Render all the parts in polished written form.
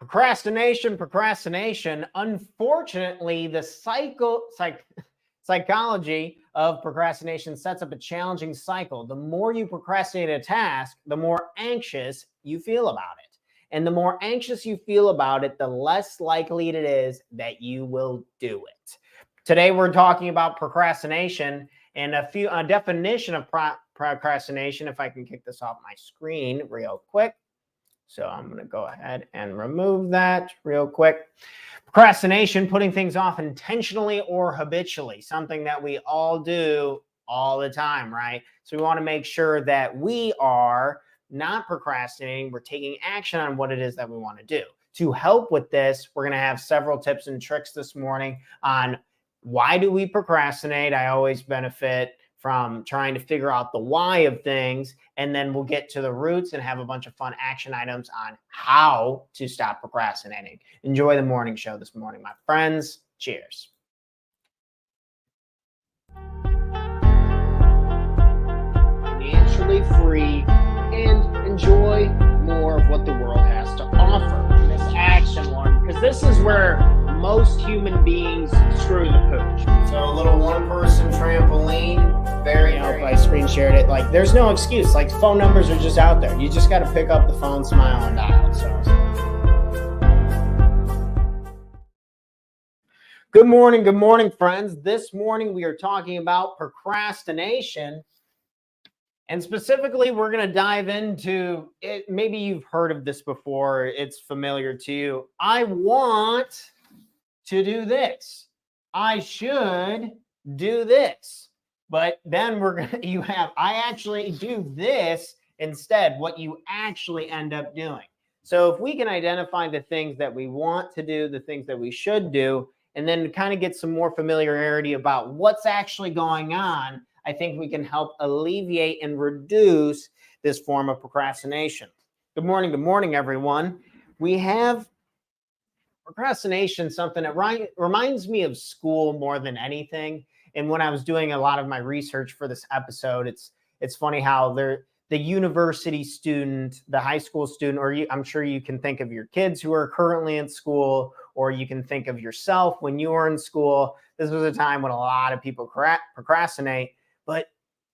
Procrastination. Unfortunately, the psychology of procrastination sets up a challenging cycle. The more you procrastinate a task, the more anxious you feel about it. And the more anxious you feel about it, the less likely it is that you will do it. Today, we're talking about procrastination and a definition of procrastination. If I can kick this off my screen real quick. So I'm going to go ahead and remove that real quick. Procrastination, putting things off intentionally or habitually, something that we all do all the time, right? So we want to make sure that we are not procrastinating. We're taking action on what it is that we want to do. To help with this, we're going to have several tips and tricks this morning on why do we procrastinate. I always benefit from trying to figure out the why of things, and then we'll get to the roots and have a bunch of fun action items on how to stop procrastinating. Enjoy the morning show this morning, my friends. Cheers. Financially free and enjoy more of what the world has to offer in this action one, because this is where most human beings screw the pooch. So a little one-person trampoline. Very, I screen shared it. Like, there's no excuse. Like, phone numbers are just out there. You just got to pick up the phone, smile, and dial. So, good morning, friends. This morning we are talking about procrastination, and specifically, we're going to dive into it. Maybe you've heard of this before. It's familiar to you. I want to do this. I should do this. But then I actually do this instead, what you actually end up doing. So if we can identify the things that we want to do, the things that we should do, and then kind of get some more familiarity about what's actually going on, I think we can help alleviate and reduce this form of procrastination. Good morning, everyone. We have procrastination, something that reminds me of school more than anything. And when I was doing a lot of my research for this episode, it's funny how the university student, the high school student, or I'm sure you can think of your kids who are currently in school, or you can think of yourself when you were in school. This was a time when a lot of people procrastinate, but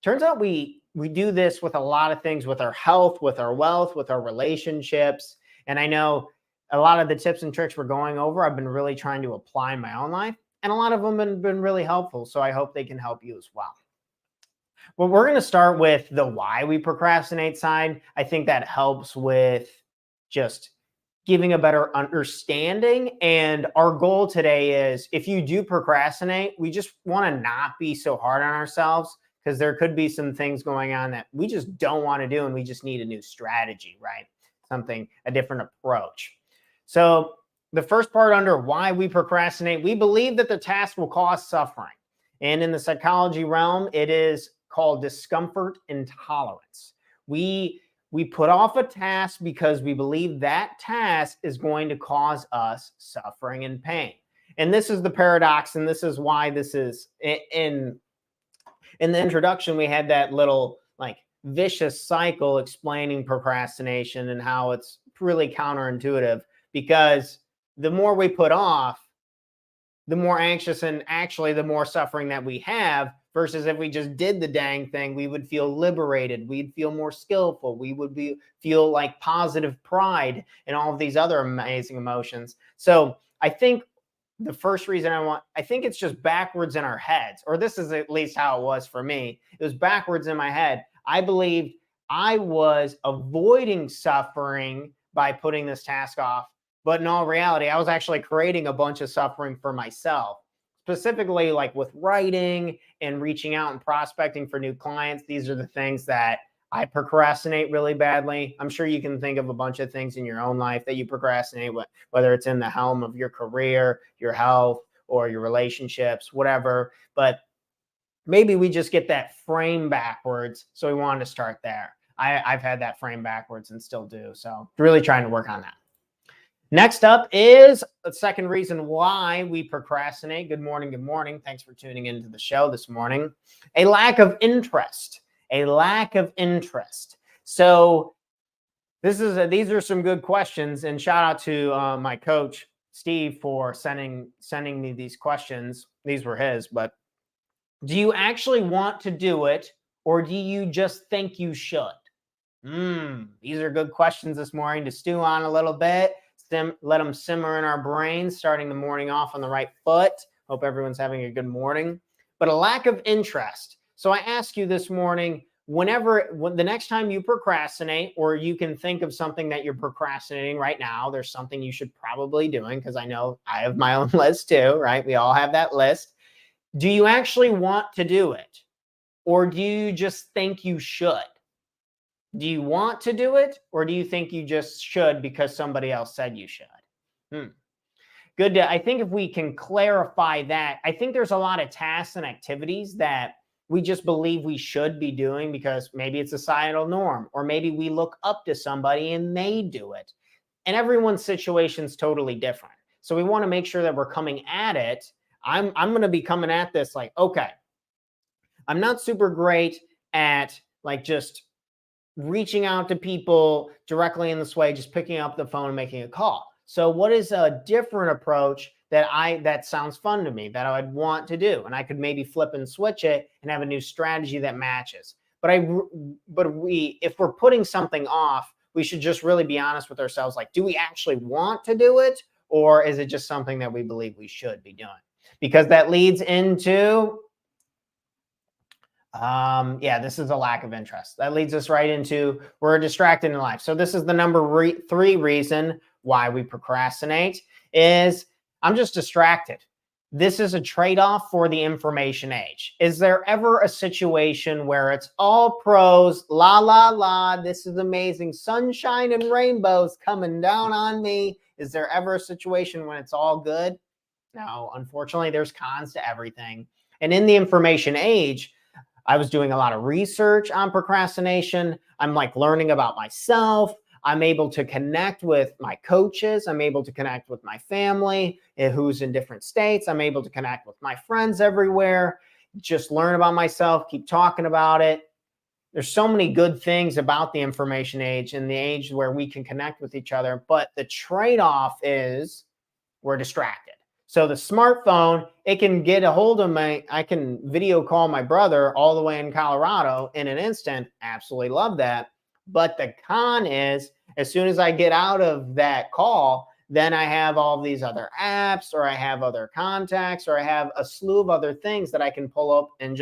turns out we do this with a lot of things, with our health, with our wealth, with our relationships. And I know a lot of the tips and tricks we're going over, I've been really trying to apply in my own life. And a lot of them have been really helpful. So I hope they can help you as well. Well, we're going to start with the why we procrastinate side. I think that helps with just giving a better understanding. And our goal today is, if you do procrastinate, we just want to not be so hard on ourselves, because there could be some things going on that we just don't want to do. And we just need a new strategy, right? A different approach. So the first part under why we procrastinate, we believe that the task will cause suffering. And in the psychology realm, it is called discomfort intolerance. We put off a task because we believe that task is going to cause us suffering and pain. And this is the paradox, and this is why this is in the introduction, we had that little vicious cycle explaining procrastination and how it's really counterintuitive, because the more we put off, the more anxious and actually the more suffering that we have, versus if we just did the dang thing, we would feel liberated. We'd feel more skillful. We would feel like positive pride and all of these other amazing emotions. So I think the first reason I think it's just backwards in our heads, or this is at least how it was for me. It was backwards in my head. I believed I was avoiding suffering by putting this task off. But in all reality, I was actually creating a bunch of suffering for myself, specifically like with writing and reaching out and prospecting for new clients. These are the things that I procrastinate really badly. I'm sure you can think of a bunch of things in your own life that you procrastinate with, whether it's in the helm of your career, your health, or your relationships, whatever. But maybe we just get that frame backwards. So we wanted to start there. I've had that frame backwards and still do. So really trying to work on that. Next up is the second reason why we procrastinate. Good morning. Good morning. Thanks for tuning into the show this morning. A lack of interest. A lack of interest. So These are some good questions, and shout out to my coach Steve for sending me these questions. These were his, but do you actually want to do it, or do you just think you should? These are good questions this morning to stew on a little bit. Let them simmer in our brains, starting the morning off on the right foot. Hope everyone's having a good morning. But a lack of interest. So I ask you this morning, when the next time you procrastinate, or you can think of something that you're procrastinating right now, there's something you should probably doing, because I know I have my own list too, right? We all have that list. Do you actually want to do it, or do you just think you should? Do you want to do it, or do you think you just should because somebody else said you should? Good. I think if we can clarify that, I think there's a lot of tasks and activities that we just believe we should be doing because maybe it's a societal norm, or maybe we look up to somebody and they do it. And everyone's situation is totally different. So we want to make sure that we're coming at it. I'm going to be coming at this like, okay, I'm not super great at like just reaching out to people directly in this way, just picking up the phone and making a call. So what is a different approach that sounds fun to me, that I'd want to do? And I could maybe flip and switch it and have a new strategy that matches. But if we're putting something off, we should just really be honest with ourselves. Like, do we actually want to do it? Or is it just something that we believe we should be doing? Because that leads into, this is a lack of interest. That leads us right into, we're distracted in life. So this is the number 3 reason why we procrastinate, is I'm just distracted. This is a trade-off for the information age. Is there ever a situation where it's all pros, la, la, la, this is amazing, sunshine and rainbows coming down on me? Is there ever a situation when it's all good? No, unfortunately, there's cons to everything. And in the information age, I was doing a lot of research on procrastination. I'm like learning about myself. I'm able to connect with my coaches. I'm able to connect with my family who's in different states. I'm able to connect with my friends everywhere, just learn about myself, keep talking about it. There's so many good things about the information age and the age where we can connect with each other. But the trade-off is we're distracted. So the smartphone, it can get a hold of I can video call my brother all the way in Colorado in an instant. Absolutely love that. But the con is, as soon as I get out of that call, then I have all these other apps, or I have other contacts, or I have a slew of other things that I can pull up, and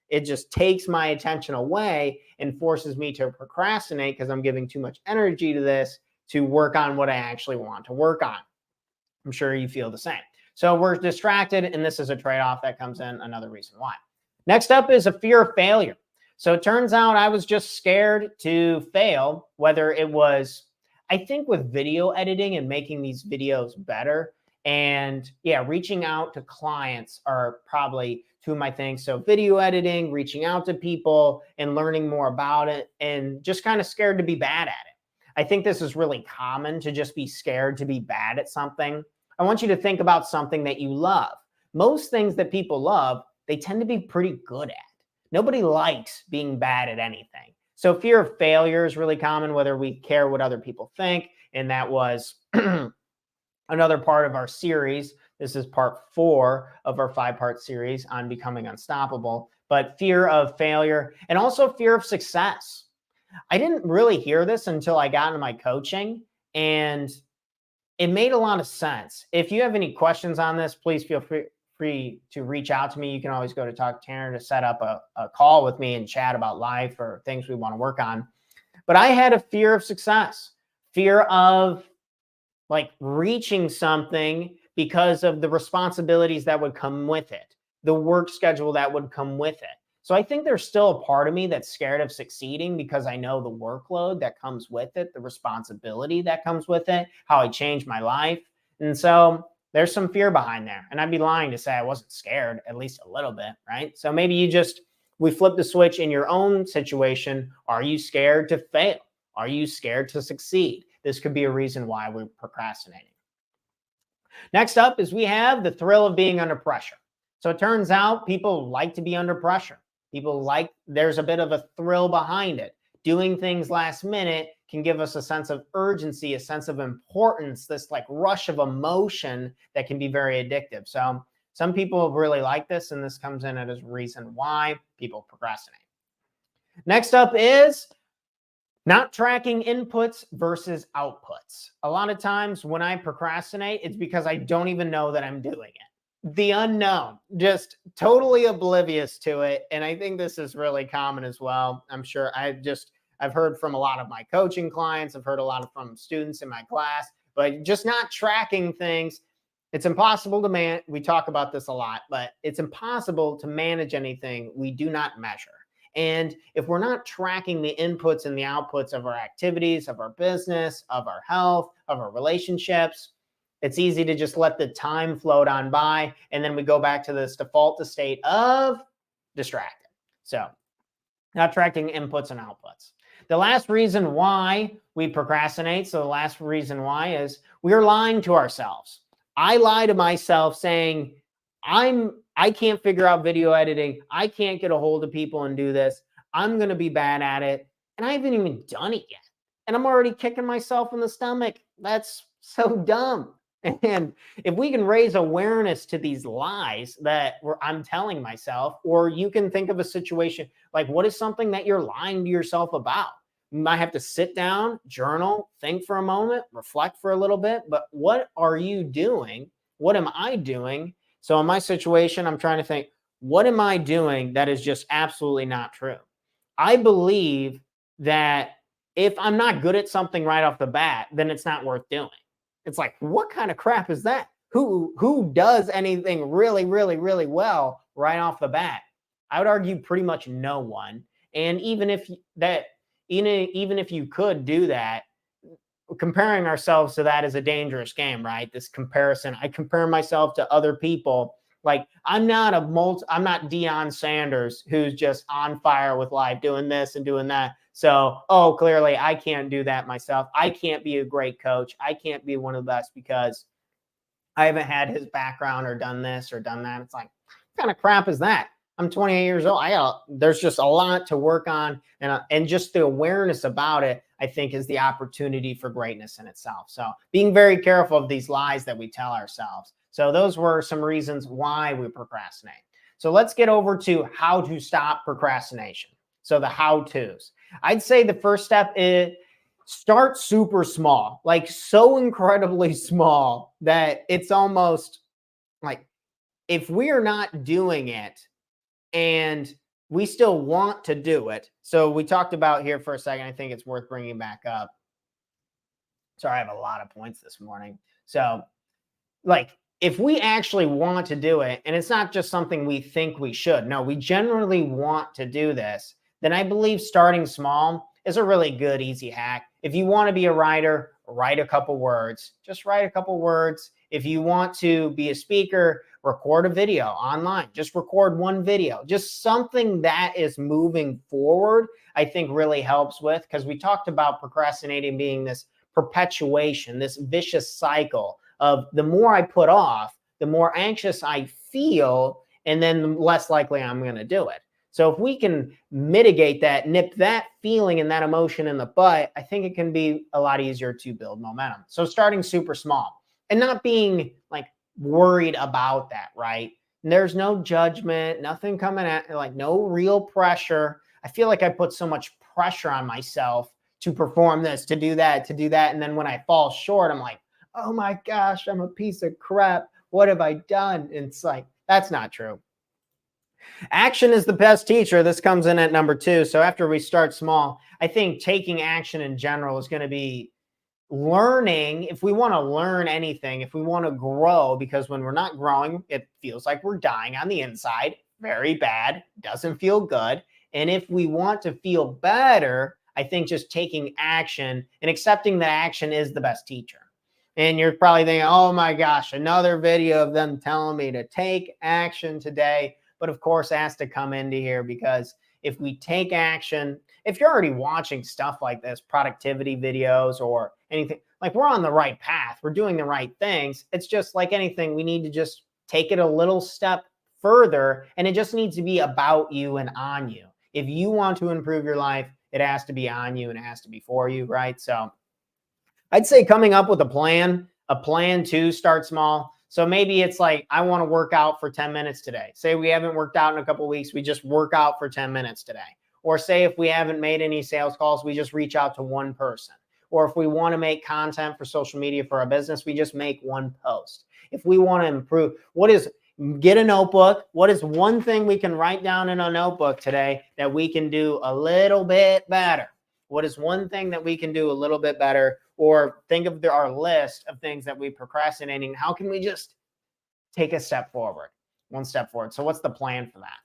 it just takes my attention away and forces me to procrastinate because I'm giving too much energy to this to work on what I actually want to work on. I'm sure you feel the same. So we're distracted, and this is a trade-off that comes in, another reason why. Next up is a fear of failure. So it turns out I was just scared to fail, whether it was, I think with video editing and making these videos better, and reaching out to clients are probably two of my things. So video editing, reaching out to people and learning more about it, and just kind of scared to be bad at it. I think this is really common, to just be scared to be bad at something. I want you to think about something that you love. Most things that people love, they tend to be pretty good at. Nobody likes being bad at anything. So fear of failure is really common, whether we care what other people think. And that was another part of our series. This is part 4 of our 5-part series on becoming unstoppable. But fear of failure, and also fear of success. I didn't really hear this until I got into my coaching, and it made a lot of sense. If you have any questions on this, please feel free to reach out to me. You can always go to Talk to Tanner to set up a call with me and chat about life or things we want to work on. But I had a fear of success, fear of like reaching something because of the responsibilities that would come with it, the work schedule that would come with it. So I think there's still a part of me that's scared of succeeding because I know the workload that comes with it, the responsibility that comes with it, how I changed my life. And so there's some fear behind there. And I'd be lying to say I wasn't scared, at least a little bit, right? So maybe we flip the switch in your own situation. Are you scared to fail? Are you scared to succeed? This could be a reason why we're procrastinating. Next up is we have the thrill of being under pressure. So it turns out people like to be under pressure. There's a bit of a thrill behind it. Doing things last minute can give us a sense of urgency, a sense of importance, this like rush of emotion that can be very addictive. So some people really like this, and this comes in as a reason why people procrastinate. Next up is not tracking inputs versus outputs. A lot of times when I procrastinate, it's because I don't even know that I'm doing it. The unknown, just totally oblivious to it. And I think this is really common as well. I'm sure I've heard from a lot of my coaching clients. I've heard a lot from students in my class, but just not tracking things. It's impossible to manage. We talk about this a lot, but it's impossible to manage anything we do not measure. And if we're not tracking the inputs and the outputs of our activities, of our business, of our health, of our relationships, it's easy to just let the time float on by. And then we go back to this default state of distracted. So not tracking inputs and outputs. The last reason why we procrastinate, so the last reason why is we're lying to ourselves. I lie to myself saying, I can't figure out video editing. I can't get a hold of people and do this. I'm going to be bad at it. And I haven't even done it yet. And I'm already kicking myself in the stomach. That's so dumb. And if we can raise awareness to these lies that I'm telling myself, or you can think of a situation like, what is something that you're lying to yourself about? You might have to sit down, journal, think for a moment, reflect for a little bit. But what are you doing? What am I doing? So in my situation, I'm trying to think, what am I doing that is just absolutely not true? I believe that if I'm not good at something right off the bat, then it's not worth doing. It's like, what kind of crap is that? Who does anything really, really, really well right off the bat? I would argue pretty much no one. And even if you could do that, comparing ourselves to that is a dangerous game, right? This comparison. I compare myself to other people. Like I'm not Deion Sanders who's just on fire with life, doing this and doing that. So, clearly I can't do that myself. I can't be a great coach. I can't be one of the best because I haven't had his background or done this or done that. It's like, what kind of crap is that? I'm 28 years old. There's just a lot to work on, and just the awareness about it, I think, is the opportunity for greatness in itself. So being very careful of these lies that we tell ourselves. So those were some reasons why we procrastinate. So let's get over to how to stop procrastination. So the how-tos. I'd say the first step is start super small, like so incredibly small that it's almost like if we are not doing it, and we still want to do it. So we talked about here for a second, I think it's worth bringing back up. Sorry, I have a lot of points this morning. So like if we actually want to do it, and it's not just something we think we should, no, we generally want to do this, then I believe starting small is a really good, easy hack. If you want to be a writer, write a couple words. Just write a couple words. If you want to be a speaker, record a video online. Just record one video. Just something that is moving forward, I think really helps with, because we talked about procrastinating being this perpetuation, this vicious cycle of the more I put off, the more anxious I feel, and then the less likely I'm going to do it. So if we can mitigate that, nip that feeling and that emotion in the butt, I think it can be a lot easier to build momentum. So starting super small and not being like worried about that, right? And there's no judgment, nothing coming at, like no real pressure. I feel like I put so much pressure on myself to perform this, to do that, to do that. And then when I fall short, I'm like, oh my gosh, I'm a piece of crap. What have I done? And it's like, that's not true. Action is the best teacher. This comes in at number 2. So after we start small, I think taking action in general is going to be learning. If we want to learn anything, if we want to grow, because when we're not growing, it feels like we're dying on the inside. Very bad. Doesn't feel good. And if we want to feel better, I think just taking action and accepting that action is the best teacher. And you're probably thinking, oh my gosh, another video of them telling me to take action today. But of course, it has to come into here, because if we take action, if you're already watching stuff like this, productivity videos or anything, like we're on the right path, we're doing the right things. It's just like anything, we need to just take it a little step further, and it just needs to be about you and on you. If you want to improve your life, It has to be on you and it has to be for you, right? So I'd say coming up with a plan to start small. So maybe it's like, I want to work out for 10 minutes today. Say we haven't worked out in a couple of weeks, we just work out for 10 minutes today. Or say if we haven't made any sales calls, we just reach out to one person. Or if we want to make content for social media for our business, we just make one post. If we want to improve, get a notebook. What is one thing we can write down in a notebook today that we can do a little bit better? What is one thing that we can do a little bit better? Or think of our list of things that we're procrastinating. How can we just take a step forward, one step forward? So what's the plan for that?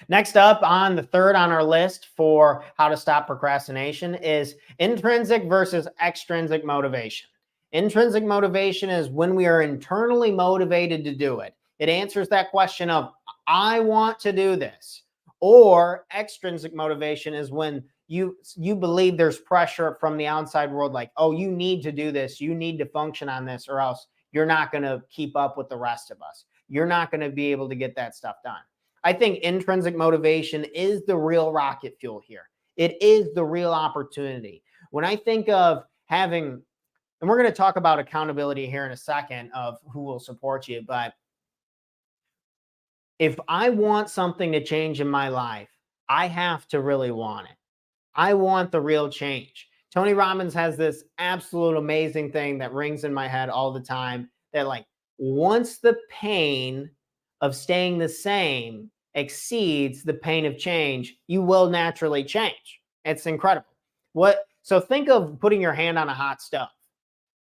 Next up, on the third on our list for how to stop procrastination is intrinsic versus extrinsic motivation. Intrinsic motivation is when we are internally motivated to do it. It answers that question of, I want to do this. Or extrinsic motivation is when you believe there's pressure from the outside world, like, oh, you need to do this, you need to function on this, or else you're not going to keep up with the rest of us. You're not going to be able to get that stuff done. I think intrinsic motivation is the real rocket fuel here. It is the real opportunity. When I think of having, and we're going to talk about accountability here in a second of who will support you, but if I want something to change in my life, I have to really want it. I want the real change. Tony Robbins has this absolute amazing thing that rings in my head all the time, that like, once the pain of staying the same exceeds the pain of change, you will naturally change. It's incredible. So think of putting your hand on a hot stove.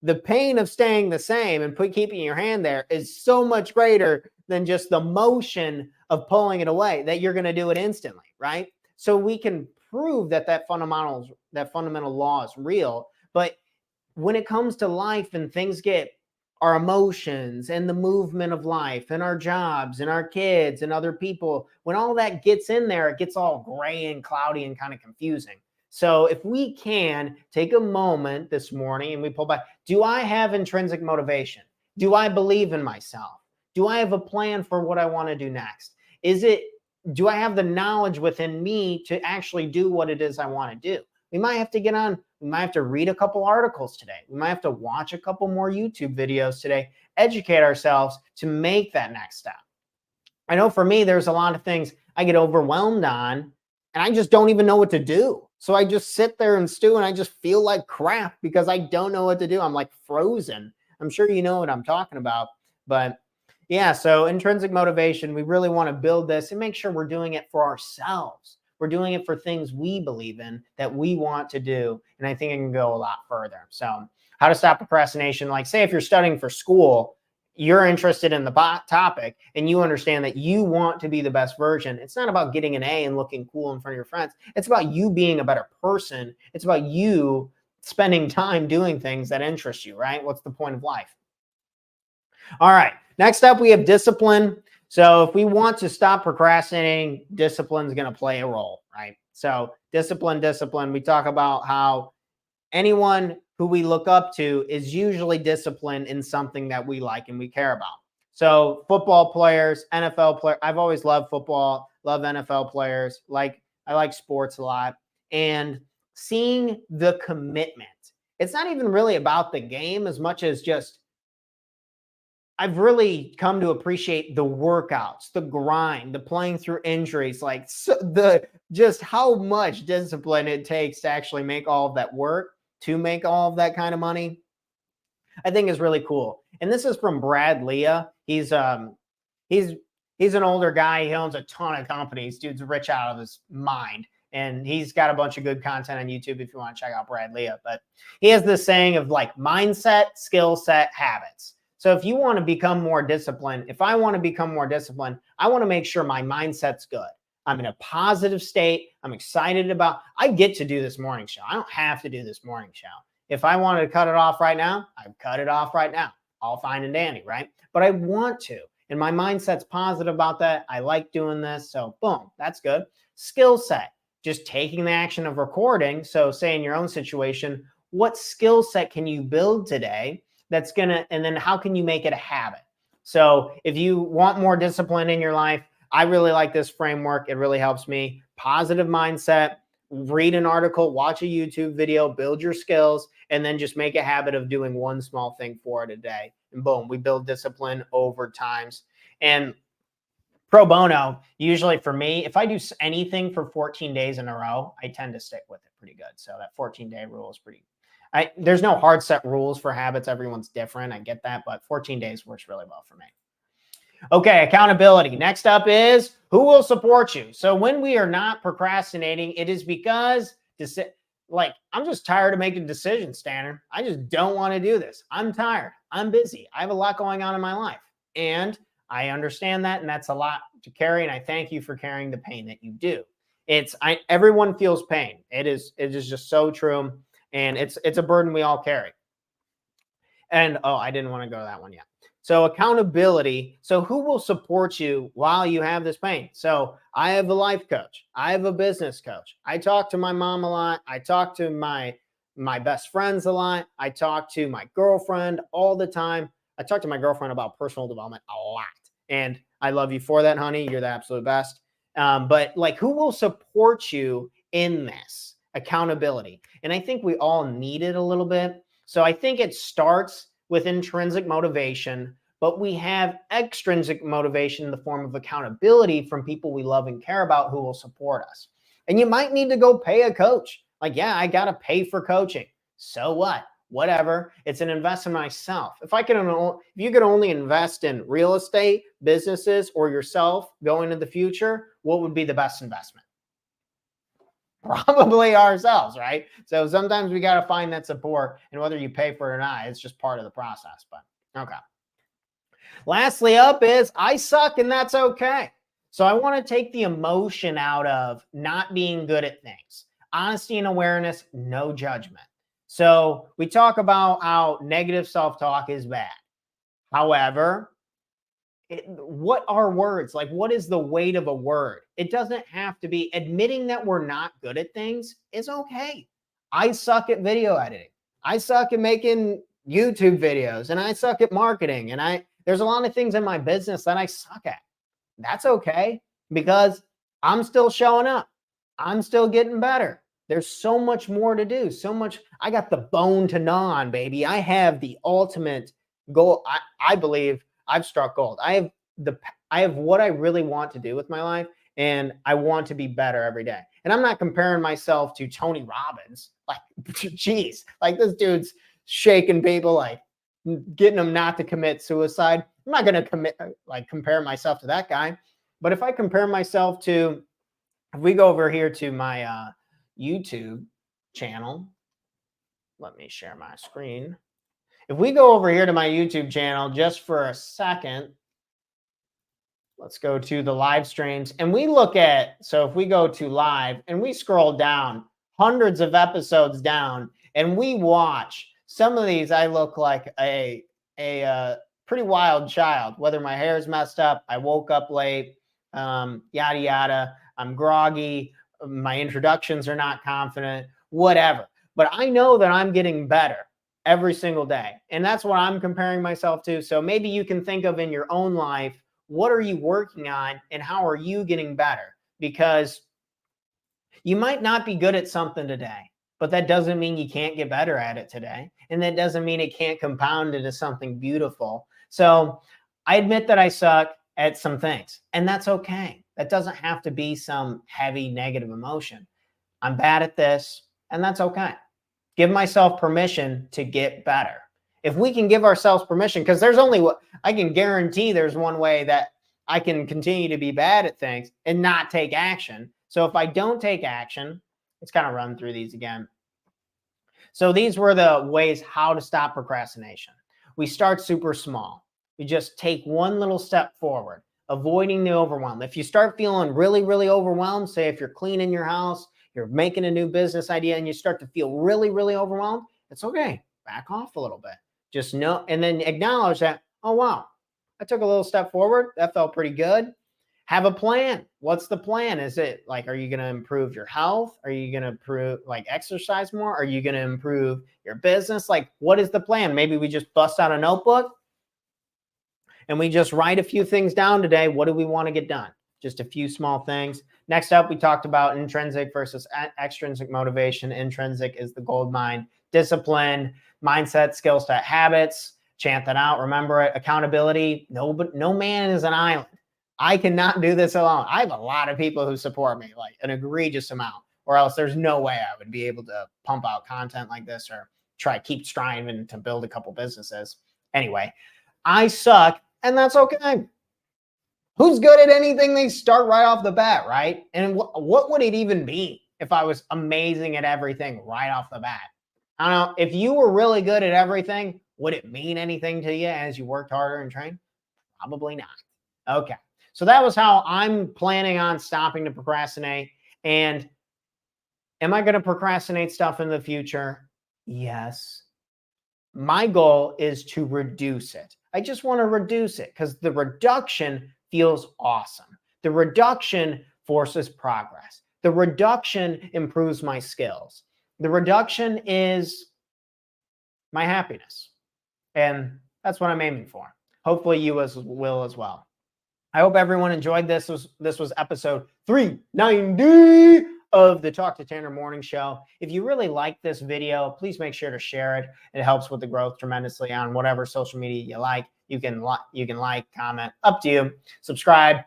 The pain of staying the same and keeping your hand there is so much greater than just the motion of pulling it away, that you're going to do it instantly, right? So we can prove that fundamental law is real. But when it comes to life and things get, our emotions and the movement of life and our jobs and our kids and other people, when all that gets in there, it gets all gray and cloudy and kind of confusing. So if we can take a moment this morning and we pull back, do I have intrinsic motivation? Do I believe in myself? Do I have a plan for what I want to do next? Do I have the knowledge within me to actually do what it is I want to do? We might have to read a couple articles today. We might have to watch a couple more YouTube videos today, educate ourselves to make that next step. I know for me, there's a lot of things I get overwhelmed on, and I just don't even know what to do. So I just sit there and stew, and I just feel like crap because I don't know what to do. I'm like frozen. I'm sure you know what I'm talking about. But yeah, so intrinsic motivation, we really want to build this and make sure we're doing it for ourselves. We're doing it for things we believe in, that we want to do. And I think it can go a lot further. So how to stop procrastination. Like, say if you're studying for school, you're interested in the topic and you understand that you want to be the best version. It's not about getting an A and looking cool in front of your friends. It's about you being a better person. It's about you spending time doing things that interest you, right? What's the point of life? All right. Next up, we have discipline. So if we want to stop procrastinating, discipline is going to play a role, right? So discipline. We talk about how anyone who we look up to is usually disciplined in something that we like and we care about. So football players, NFL players, I've always loved football, love NFL players. I like sports a lot. And seeing the commitment, it's not even really about the game as much as just, I've really come to appreciate the workouts, the grind, the playing through injuries, just how much discipline it takes to actually make all of that work, to make all of that kind of money, I think is really cool. And this is from Brad Leah. He's an older guy. He owns a ton of companies. Dude's rich out of his mind. And he's got a bunch of good content on YouTube if you want to check out Brad Leah. But he has this saying of like mindset, skill set, habits. So if you want to become more disciplined, if I want to become more disciplined, I want to make sure my mindset's good. I'm in a positive state. I'm excited I get to do this morning show. I don't have to do this morning show. If I wanted to cut it off right now, I'd cut it off right now. All fine and dandy, right? But I want to. And my mindset's positive about that. I like doing this. So boom, that's good. Skill set, just taking the action of recording. So say in your own situation, what skill set can you build today and then how can you make it a habit? So if you want more discipline in your life, I really like this framework. It really helps me. Positive mindset, read an article, watch a YouTube video, build your skills, and then just make a habit of doing one small thing for it a day. And boom, we build discipline over times. And pro bono, usually for me, if I do anything for 14 days in a row, I tend to stick with it pretty good. So that 14-day rule is pretty, there's no hard set rules for habits. Everyone's different. I get that, but 14 days works really well for me. Okay, accountability. Next up is who will support you. So when we are not procrastinating, it is because I'm just tired of making decisions, Stanner. I just don't want to do this. I'm tired. I'm busy. I have a lot going on in my life. And I understand that, and that's a lot to carry, and I thank you for carrying the pain that you do. Everyone feels pain. It is just so true, and it's a burden we all carry. And I didn't want to go to that one yet. So accountability. So who will support you while you have this pain? So I have a life coach. I have a business coach. I talk to my mom a lot. I talk to my best friends a lot. I talk to my girlfriend all the time. I talk to my girlfriend about personal development a lot. And I love you for that, honey. You're the absolute best. But like, who will support you in this accountability? And I think we all need it a little bit. So I think it starts with intrinsic motivation, but we have extrinsic motivation in the form of accountability from people we love and care about who will support us. And you might need to go pay a coach. Like, yeah, I got to pay for coaching. So what? Whatever. It's an investment in myself. If you could only invest in real estate, businesses, or yourself going into the future, what would be the best investment? Probably ourselves, right? So sometimes we got to find that support, and whether you pay for it or not, it's just part of the process. But okay. Lastly up is I suck and that's okay. So I want to take the emotion out of not being good at things. Honesty and awareness, no judgment. So we talk about how negative self-talk is bad. However, what are words? Like, what is the weight of a word? It doesn't have to be. Admitting that we're not good at things is okay. I suck at video editing. I suck at making YouTube videos, and I suck at marketing. And there's a lot of things in my business that I suck at. That's okay, because I'm still showing up. I'm still getting better. There's so much more to do. So much. I got the bone to gnaw on, baby. I have the ultimate goal. I believe I've struck gold. I have what I really want to do with my life, and I want to be better every day. And I'm not comparing myself to Tony Robbins. Like, geez, like this dude's shaking people, like getting them not to commit suicide. I'm not going to compare myself to that guy. But if I compare myself to, if we go over here to my YouTube channel, let me share my screen. If we go over here to my YouTube channel just for a second, let's go to the live streams, and we look at, so if we go to live and we scroll down hundreds of episodes down and we watch some of these, I look like a pretty wild child, whether my hair's messed up, I woke up late, yada, yada, I'm groggy, my introductions are not confident, whatever. But I know that I'm getting better every single day. And that's what I'm comparing myself to. So maybe you can think of in your own life, what are you working on and how are you getting better? Because you might not be good at something today, but that doesn't mean you can't get better at it today. And that doesn't mean it can't compound into something beautiful. So I admit that I suck at some things, and that's okay. That doesn't have to be some heavy negative emotion. I'm bad at this, and that's okay. Give myself permission to get better. If we can give ourselves permission, because there's only what I can guarantee, there's one way that I can continue to be bad at things and not take action. So if I don't take action, let's kind of run through these again. So these were the ways how to stop procrastination. We start super small. We just take one little step forward, avoiding the overwhelm. If you start feeling really, really overwhelmed, say if you're cleaning your house, you're making a new business idea, and you start to feel really, really overwhelmed, it's okay. Back off a little bit. Just know, and then acknowledge that, oh, wow, I took a little step forward. That felt pretty good. Have a plan. What's the plan? Is it like, are you going to improve your health? Are you going to improve, like, exercise more? Are you going to improve your business? Like, what is the plan? Maybe we just bust out a notebook and we just write a few things down today. What do we want to get done? Just a few small things. Next up, we talked about intrinsic versus extrinsic motivation. Intrinsic is the gold mine. Discipline, mindset, skill set, habits. Chant that out. Remember it. Accountability. No man is an island. I cannot do this alone. I have a lot of people who support me, like an egregious amount, or else there's no way I would be able to pump out content like this or keep striving to build a couple businesses. Anyway, I suck, and that's okay. Who's good at anything? They start right off the bat, right? And what would it even be if I was amazing at everything right off the bat? I don't know. If you were really good at everything, would it mean anything to you as you worked harder and trained? Probably not. Okay. So that was how I'm planning on stopping to procrastinate. And am I going to procrastinate stuff in the future? Yes. My goal is to reduce it. I just want to reduce it because the reduction feels awesome. The reduction forces progress. The reduction improves my skills. The reduction is my happiness. And that's what I'm aiming for. Hopefully you will as well. I hope everyone enjoyed this. This was episode 390 of the Talk to Tanner Morning Show. If you really like this video, please make sure to share it. It helps with the growth tremendously on whatever social media you like. You can like, comment, up to you. Subscribe.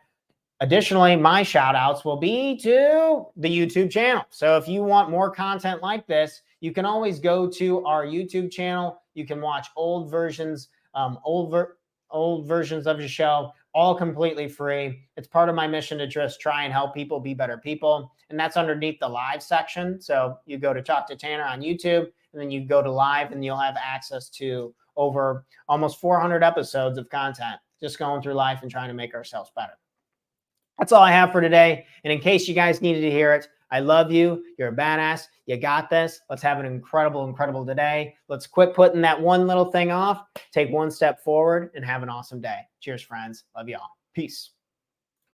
Additionally, my shout outs will be to the YouTube channel. So if you want more content like this, you can always go to our YouTube channel. You can watch old versions of the show, all completely free. It's part of my mission to just try and help people be better people. And that's underneath the live section. So you go to Talk to Tanner on YouTube, and then you go to live, and you'll have access to over almost 400 episodes of content, just going through life and trying to make ourselves better. That's all I have for today. And in case you guys needed to hear it, I love you. You're a badass. You got this. Let's have an incredible, incredible day. Let's quit putting that one little thing off, take one step forward, and have an awesome day. Cheers, friends. Love y'all. Peace.